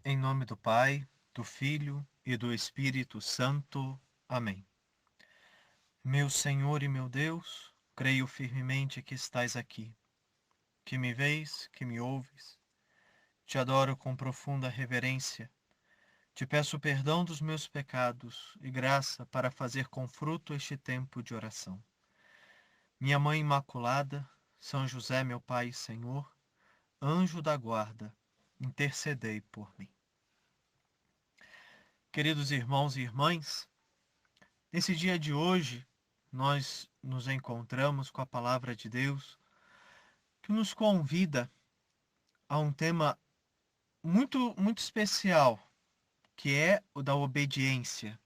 Em nome do Pai, do Filho e do Espírito Santo. Amém. Meu Senhor e meu Deus, creio firmemente que estás aqui, que me vês, que me ouves. Te adoro com profunda reverência. Te peço perdão dos meus pecados e graça para fazer com fruto este tempo de oração. Minha Mãe Imaculada, São José, meu Pai e Senhor, anjo da guarda, intercedei por mim. Queridos irmãos e irmãs, nesse dia de hoje, nós nos encontramos com a palavra de Deus que nos convida a um tema muito especial, que é o da obediência,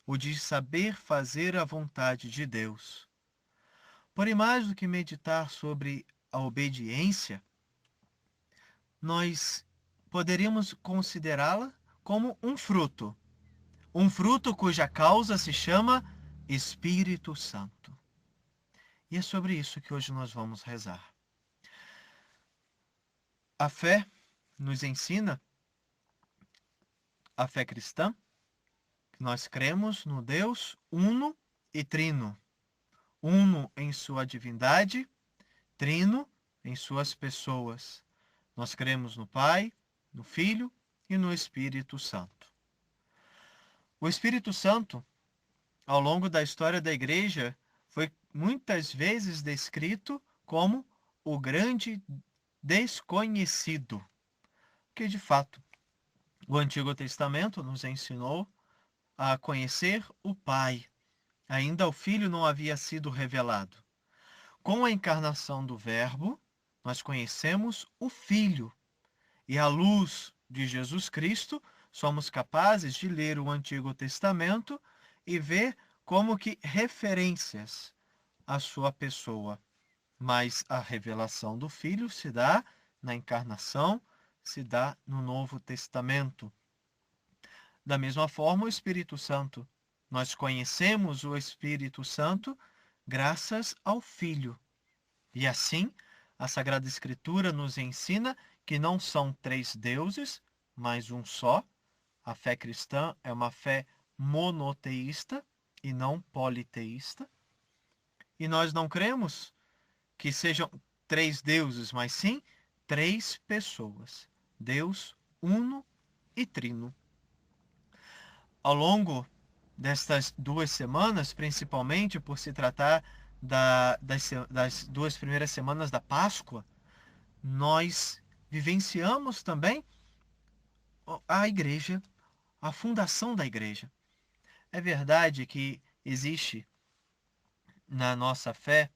o de saber fazer a vontade de Deus. Porém, mais do que meditar sobre a obediência, nós poderíamos considerá-la como um fruto cuja causa se chama Espírito Santo. E é sobre isso que hoje nós vamos rezar. A fé nos ensina, a fé cristã, que nós cremos no Deus uno e trino. Uno em sua divindade, trino em suas pessoas. Nós cremos no Pai, no Filho e no Espírito Santo. O Espírito Santo, ao longo da história da Igreja, foi muitas vezes descrito como o grande desconhecido, que de fato o Antigo Testamento nos ensinou a conhecer o Pai. Ainda o Filho não havia sido revelado. Com a encarnação do Verbo, nós conhecemos o Filho. E à luz de Jesus Cristo, somos capazes de ler o Antigo Testamento e ver como que referências à sua pessoa. Mas a revelação do Filho se dá na encarnação, se dá no Novo Testamento. Da mesma forma, o Espírito Santo. Nós conhecemos o Espírito Santo graças ao Filho. E assim, a Sagrada Escritura nos ensina que não são três deuses, mas um só. A fé cristã é uma fé monoteísta e não politeísta. E nós não cremos que sejam três deuses, mas sim três pessoas. Deus uno e trino. Ao longo destas 2 semanas, principalmente por se tratar das 2 primeiras semanas da Páscoa, nós vivenciamos também a igreja, a fundação da igreja. É verdade que existe na nossa fé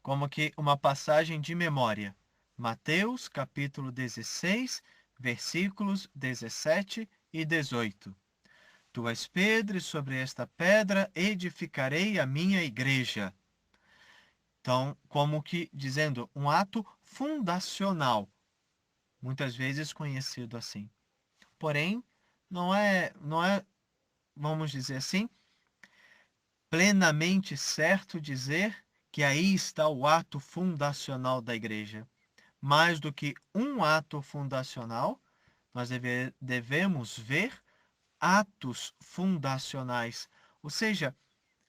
como que uma passagem de memória. Mateus, capítulo 16, versículos 17 e 18. Tu és Pedro, e sobre esta pedra edificarei a minha igreja. Então, como que dizendo, um ato fundacional, muitas vezes conhecido assim. Porém, não é, vamos dizer assim, plenamente certo dizer que aí está o ato fundacional da igreja. Mais do que um ato fundacional, nós devemos ver atos fundacionais. Ou seja,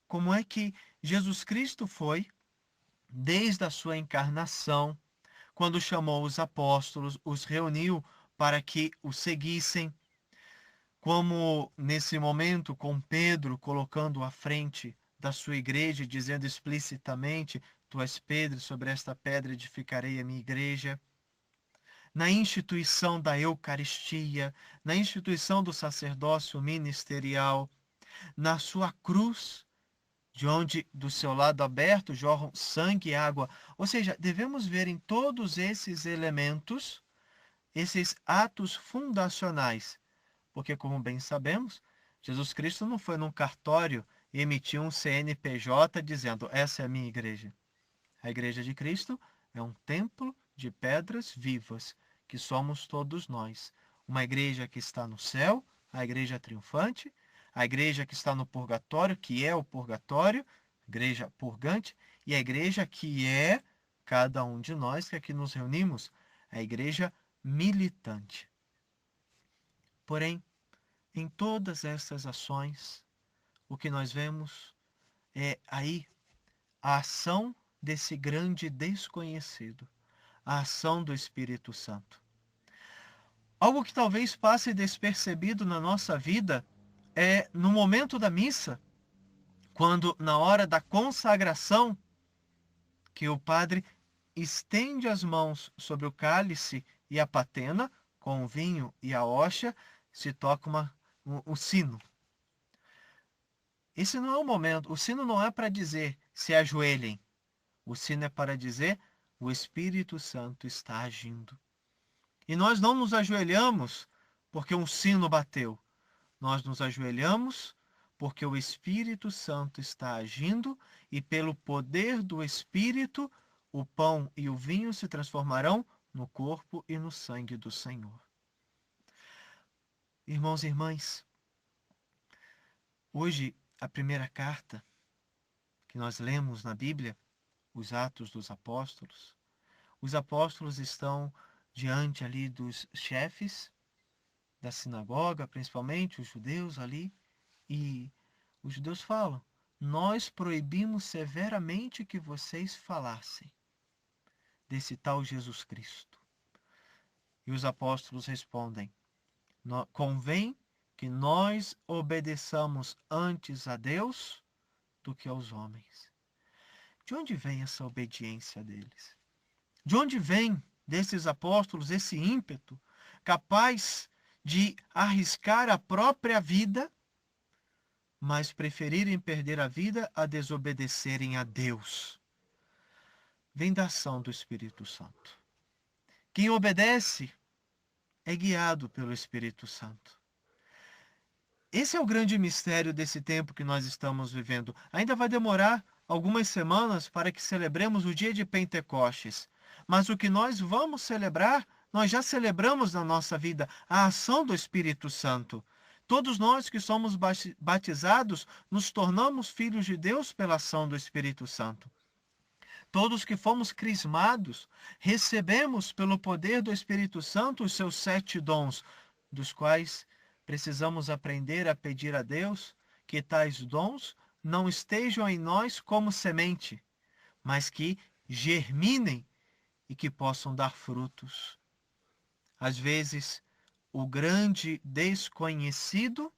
como é que Jesus Cristo foi, desde a sua encarnação, quando chamou os apóstolos, os reuniu para que o seguissem, como nesse momento com Pedro colocando à frente da sua igreja, dizendo explicitamente: Tu és Pedro, sobre esta pedra edificarei a minha igreja. Na instituição da Eucaristia, na instituição do sacerdócio ministerial, na sua cruz, de onde do seu lado aberto jorram sangue e água. Ou seja, devemos ver em todos esses elementos, esses atos fundacionais. Porque, como bem sabemos, Jesus Cristo não foi num cartório e emitiu um CNPJ dizendo: essa é a minha igreja. A igreja de Cristo é um templo de pedras vivas, que somos todos nós. Uma igreja que está no céu, a igreja triunfante, a igreja que está no purgatório, que é o purgatório, igreja purgante, e a igreja que é cada um de nós que aqui nos reunimos, a igreja militante. Porém, em todas essas ações, o que nós vemos é aí a ação desse grande desconhecido, a ação do Espírito Santo. Algo que talvez passe despercebido na nossa vida é no momento da missa, quando na hora da consagração, que o padre estende as mãos sobre o cálice e a patena, com o vinho e a hóstia, se toca o sino. Esse não é o momento, o sino não é para dizer se ajoelhem, o sino é para dizer o Espírito Santo está agindo. E nós não nos ajoelhamos porque um sino bateu, nós nos ajoelhamos porque o Espírito Santo está agindo e pelo poder do Espírito, o pão e o vinho se transformarão no corpo e no sangue do Senhor. Irmãos e irmãs, hoje a primeira carta que nós lemos na Bíblia, os Atos dos Apóstolos, os apóstolos estão diante ali dos chefes da sinagoga, principalmente os judeus ali, e os judeus falam: nós proibimos severamente que vocês falassem desse tal Jesus Cristo. E os apóstolos respondem: convém que nós obedeçamos antes a Deus do que aos homens. De onde vem essa obediência deles? De onde vem desses apóstolos esse ímpeto capaz de arriscar a própria vida, mas preferirem perder a vida a desobedecerem a Deus? Vem da ação do Espírito Santo. Quem obedece é guiado pelo Espírito Santo. Esse é o grande mistério desse tempo que nós estamos vivendo. Ainda vai demorar algumas semanas para que celebremos o dia de Pentecostes. Mas o que nós vamos celebrar, nós já celebramos na nossa vida, a ação do Espírito Santo. Todos nós que somos batizados, nos tornamos filhos de Deus pela ação do Espírito Santo. Todos que fomos crismados, recebemos pelo poder do Espírito Santo os seus 7 dons, dos quais precisamos aprender a pedir a Deus que tais dons não estejam em nós como semente, mas que germinem e que possam dar frutos. Às vezes, o grande desconhecido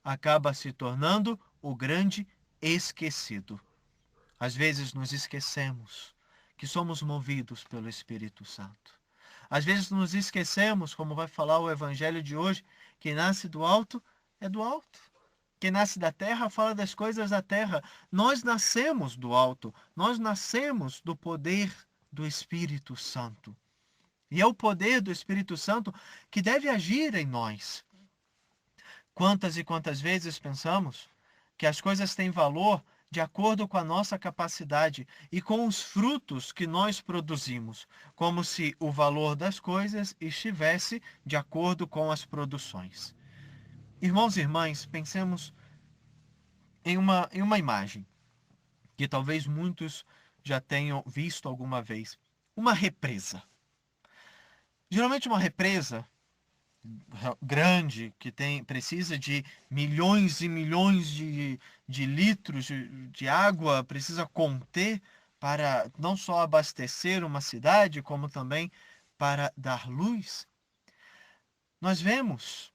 acaba se tornando o grande esquecido. Às vezes nos esquecemos que somos movidos pelo Espírito Santo. Às vezes nos esquecemos, como vai falar o Evangelho de hoje, quem nasce do alto é do alto. Quem nasce da terra fala das coisas da terra. Nós nascemos do alto, nós nascemos do poder do Espírito Santo. E é o poder do Espírito Santo que deve agir em nós. Quantas e quantas vezes pensamos que as coisas têm valor de acordo com a nossa capacidade e com os frutos que nós produzimos, como se o valor das coisas estivesse de acordo com as produções. Irmãos e irmãs, pensemos em uma imagem que talvez muitos já tenham visto alguma vez. Uma represa. Geralmente uma represa grande, que precisa de milhões e milhões de litros de água, precisa conter para não só abastecer uma cidade, como também para dar luz. Nós vemos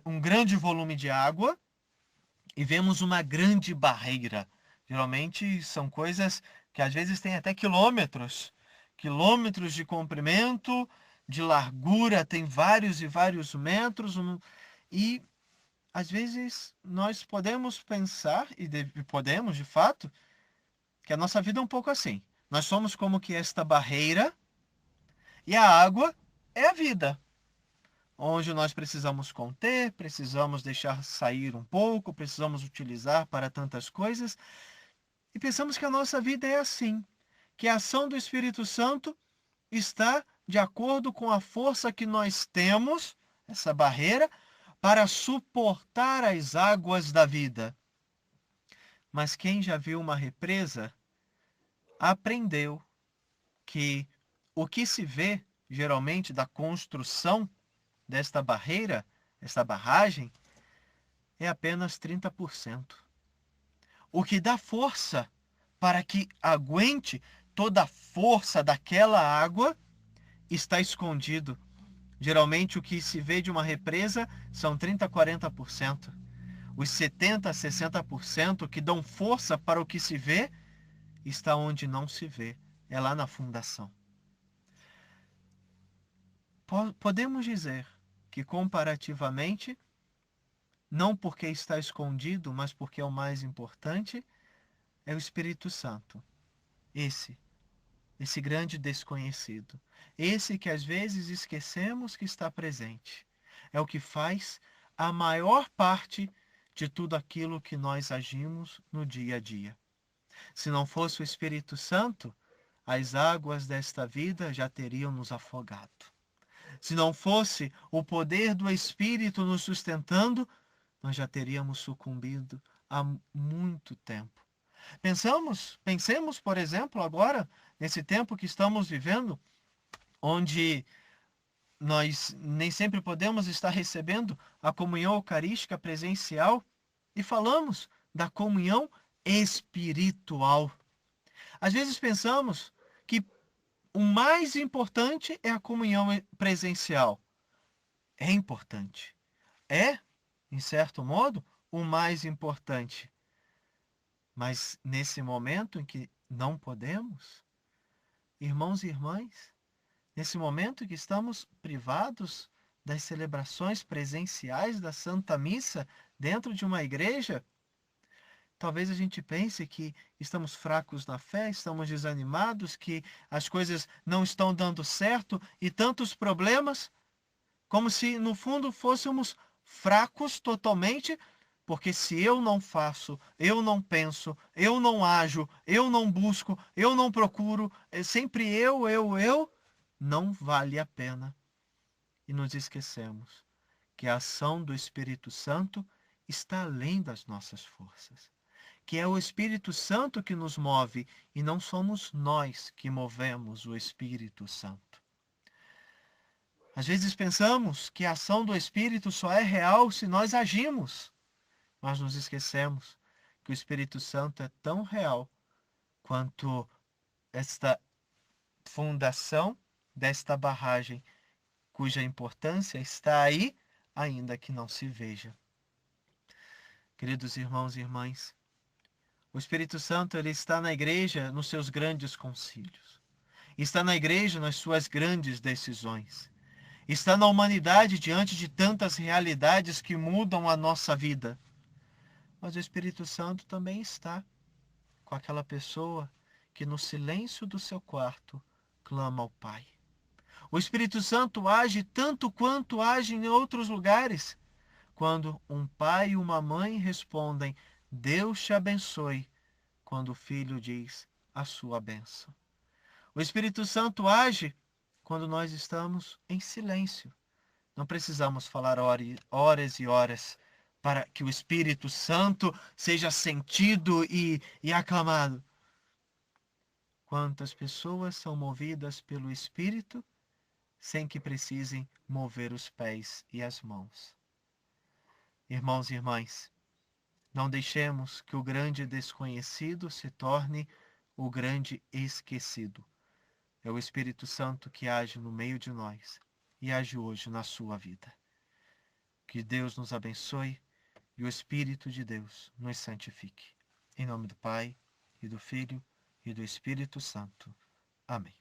um grande volume de água e vemos uma grande barreira. Geralmente são coisas que às vezes têm até quilômetros de comprimento, de largura, tem vários e vários metros, e às vezes nós podemos pensar, e podemos de fato, que a nossa vida é um pouco assim. Nós somos como que esta barreira, e a água é a vida, onde nós precisamos conter, precisamos deixar sair um pouco, precisamos utilizar para tantas coisas, e pensamos que a nossa vida é assim, que a ação do Espírito Santo está de acordo com a força que nós temos, essa barreira, para suportar as águas da vida. Mas quem já viu uma represa, aprendeu que o que se vê, geralmente, da construção desta barreira, esta barragem, é apenas 30%. O que dá força para que aguente toda a força daquela água está escondido. Geralmente o que se vê de uma represa são 30% a 40%. Os 70% a 60% que dão força para o que se vê está onde não se vê. É lá na fundação. Podemos dizer que comparativamente, não porque está escondido, mas porque é o mais importante, é o Espírito Santo. Esse grande desconhecido. Esse que às vezes esquecemos que está presente. É o que faz a maior parte de tudo aquilo que nós agimos no dia a dia. Se não fosse o Espírito Santo, as águas desta vida já teriam nos afogado. Se não fosse o poder do Espírito nos sustentando, nós já teríamos sucumbido há muito tempo. Pensemos, por exemplo, agora, nesse tempo que estamos vivendo, onde nós nem sempre podemos estar recebendo a comunhão eucarística presencial e falamos da comunhão espiritual. Às vezes pensamos que o mais importante é a comunhão presencial. É importante. É, em certo modo, o mais importante. Mas nesse momento em que não podemos, irmãos e irmãs, nesse momento em que estamos privados das celebrações presenciais da Santa Missa dentro de uma igreja, talvez a gente pense que estamos fracos na fé, estamos desanimados, que as coisas não estão dando certo e tantos problemas, como se no fundo fôssemos fracos totalmente, porque se eu não faço, eu não penso, eu não ajo, eu não busco, eu não procuro, é sempre eu, não vale a pena. E nos esquecemos que a ação do Espírito Santo está além das nossas forças. Que é o Espírito Santo que nos move e não somos nós que movemos o Espírito Santo. Às vezes pensamos que a ação do Espírito só é real se nós agimos, mas nos esquecemos que o Espírito Santo é tão real quanto esta fundação desta barragem, cuja importância está aí, ainda que não se veja. Queridos irmãos e irmãs, o Espírito Santo ele está na igreja nos seus grandes concílios. Está na igreja nas suas grandes decisões. Está na humanidade diante de tantas realidades que mudam a nossa vida. Mas o Espírito Santo também está com aquela pessoa que no silêncio do seu quarto clama ao Pai. O Espírito Santo age tanto quanto age em outros lugares. Quando um pai e uma mãe respondem, Deus te abençoe, quando o filho diz a sua bênção. O Espírito Santo age quando nós estamos em silêncio. Não precisamos falar horas e horas para que o Espírito Santo seja sentido e aclamado. Quantas pessoas são movidas pelo Espírito sem que precisem mover os pés e as mãos? Irmãos e irmãs, não deixemos que o grande desconhecido se torne o grande esquecido. É o Espírito Santo que age no meio de nós e age hoje na sua vida. Que Deus nos abençoe e o Espírito de Deus nos santifique. Em nome do Pai, e do Filho, e do Espírito Santo. Amém.